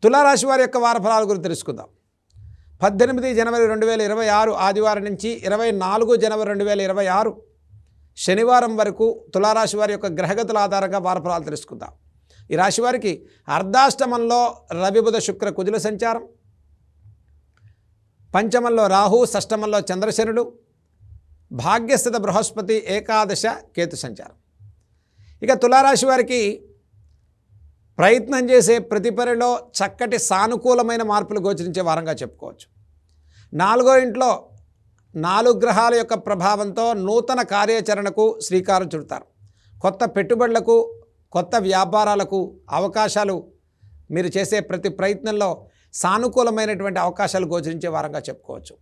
తులారాశి వారి యొక్క వార ఫలాల గురించి తెలుసుకుందాం. 18 జనవరి 2026 ఆదివారం నుంచి 24 జనవరి 2026 శనివారం వరకు తులారాశి వారి యొక్క గ్రహగతుల ఆధారంగా వార ఫలాలు తెలుసుకుందాం. ఈ రాశి వారికి అర్ధాష్టమంలో రవి బుధ శుక్ర కుజుల సంచారం, పంచమంలో రాహు, షష్టమంలో చంద్రశనుడు, భాగ్యస్థిత బృహస్పతి, ఏకాదశ కేతు సంచారం. ఇక తులారాశి వారికి ప్రయత్నం చేసే ప్రతి పనిలో చక్కటి సానుకూలమైన మార్పులు గోచరించే వారంగా చెప్పుకోవచ్చు. 4వ ఇంట్లో 4 గ్రహాల యొక్క ప్రభావంతో నూతన కార్యాచరణకు శ్రీకారం చుడతారు. కొత్త పెట్టుబడులకు, కొత్త వ్యాపారాలకు అవకాశాలు, మీరు చేసే ప్రతి ప్రయత్నంలో సానుకూలమైనటువంటి అవకాశాలు గోచరించే వారంగా చెప్పుకోవచ్చు.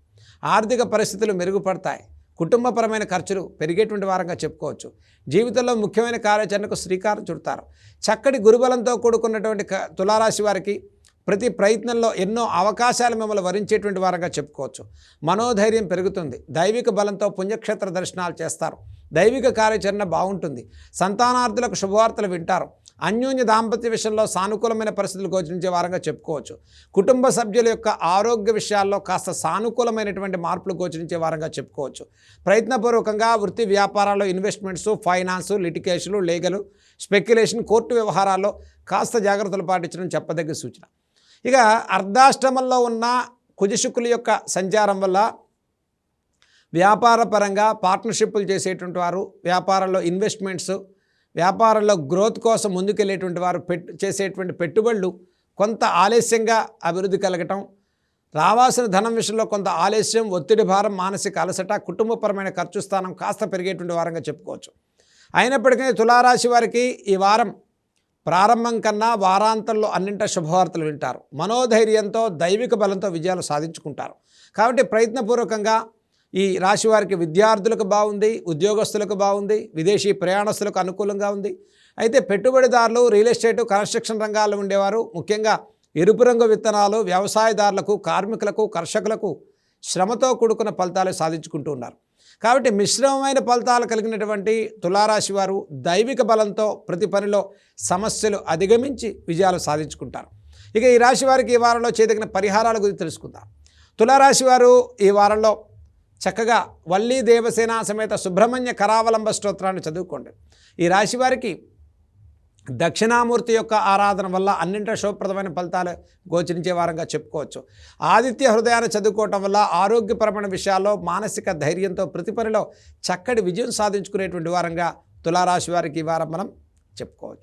ఆర్థిక పరిస్థితులు మెరుగుపడతాయి. కుటుంబపరమైన ఖర్చులు పెరిగేటువంటి వారంగా చెప్పుకోవచ్చు. జీవితంలో ముఖ్యమైన కార్యాచరణకు శ్రీకారం చుడతారు. చక్కటి గురుబలంతో కూడుకున్నటువంటి తులారాశి వారికి ప్రతి ప్రయత్నంలో ఎన్నో అవకాశాలు మిమ్మల్ని వరించేటువంటి వారంగా చెప్పుకోవచ్చు. మనోధైర్యం పెరుగుతుంది. దైవిక బలంతో పుణ్యక్షేత్ర దర్శనాలు చేస్తారు. దైవిక కార్యాచరణ బాగుంటుంది. సంతానార్థులకు శుభవార్తలు వింటారు. అన్యోన్య దాంపత్య విషయంలో సానుకూలమైన పరిస్థితులు గోచరించే వారంగా చెప్పుకోవచ్చు. కుటుంబ సభ్యుల యొక్క ఆరోగ్య విషయాల్లో కాస్త సానుకూలమైనటువంటి మార్పులు గోచరించే వారంగా చెప్పుకోవచ్చు. ప్రయత్నపూర్వకంగా వృత్తి వ్యాపారాల్లో ఇన్వెస్ట్మెంట్స్, ఫైనాన్స్, లిటిగేషన్లు, లీగలు, స్పెక్యులేషన్, కోర్టు వ్యవహారాల్లో కాస్త జాగ్రత్తలు పాటించడం చెప్పదగ్గ సూచన. ఇక అర్ధాష్టమంలో ఉన్న కుజశుక్రుల యొక్క సంచారం వల్ల వ్యాపారపరంగా పార్ట్నర్షిప్లు చేసేటువంటి వారు, వ్యాపారంలో ఇన్వెస్ట్మెంట్స్, వ్యాపారంలో గ్రోత్ కోసం ముందుకెళ్ళేటువంటి వారు చేసేటువంటి పెట్టుబడులు కొంత ఆలస్యంగా అభివృద్ధి కలగటం, రావాల్సిన ధనం విషయంలో కొంత ఆలస్యం, ఒత్తిడి భారం, మానసిక అలసట, కుటుంబపరమైన ఖర్చు స్థానం కాస్త పెరిగేటువంటి వారంగా చెప్పుకోవచ్చు. అయినప్పటికీ తులారాశి వారికి ఈ వారం ప్రారంభం కన్నా వారాంతంలో అన్నింటా శుభవార్తలు వింటారు. మనోధైర్యంతో, దైవిక బలంతో విజయాలు సాధించుకుంటారు. కాబట్టి ప్రయత్నపూర్వకంగా ఈ రాశి వారికి విద్యార్థులకు బాగుంది, ఉద్యోగస్తులకు బాగుంది, విదేశీ ప్రయాణస్తులకు అనుకూలంగా ఉంది. అయితే పెట్టుబడిదారులు, రియల్ ఎస్టేట్, కన్స్ట్రక్షన్ రంగాల్లో ఉండేవారు, ముఖ్యంగా ఎరుపు రంగు విత్తనాలు, వ్యవసాయదారులకు, కార్మికులకు, కర్షకులకు శ్రమతో కూడుకున్న ఫలితాలు సాధించుకుంటూ ఉన్నారు. కాబట్టి మిశ్రమమైన ఫలితాలు కలిగినటువంటి తులారాశి వారు దైవిక బలంతో ప్రతి పనిలో సమస్యలు అధిగమించి విజయాలు సాధించుకుంటారు. ఇక ఈ రాశి వారికి ఈ వారంలో చేయదగిన పరిహారాల గురించి తెలుసుకుందాం. తులారాశి వారు ఈ వారంలో చక్కగా వల్లీ దేవసేన సమేత సుబ్రహ్మణ్య కరావలంబ స్తోత్రాన్ని చదువుకోండి. ఈ రాశి వారికి దక్షిణామూర్తి యొక్క ఆరాధన వల్ల అన్నింటా శుభప్రదమైన ఫలితాలు గోచరించే వారంగా చెప్పుకోవచ్చు. ఆదిత్య హృదయాన్ని చదువుకోవటం వల్ల ఆరోగ్యపరమైన విషయాల్లో మానసిక ధైర్యంతో ప్రతి పనిలో చక్కటి విజయం సాధించుకునేటువంటి వారంగా తులారాశి వారికి ఈ వారం మనం చెప్పుకోవచ్చు.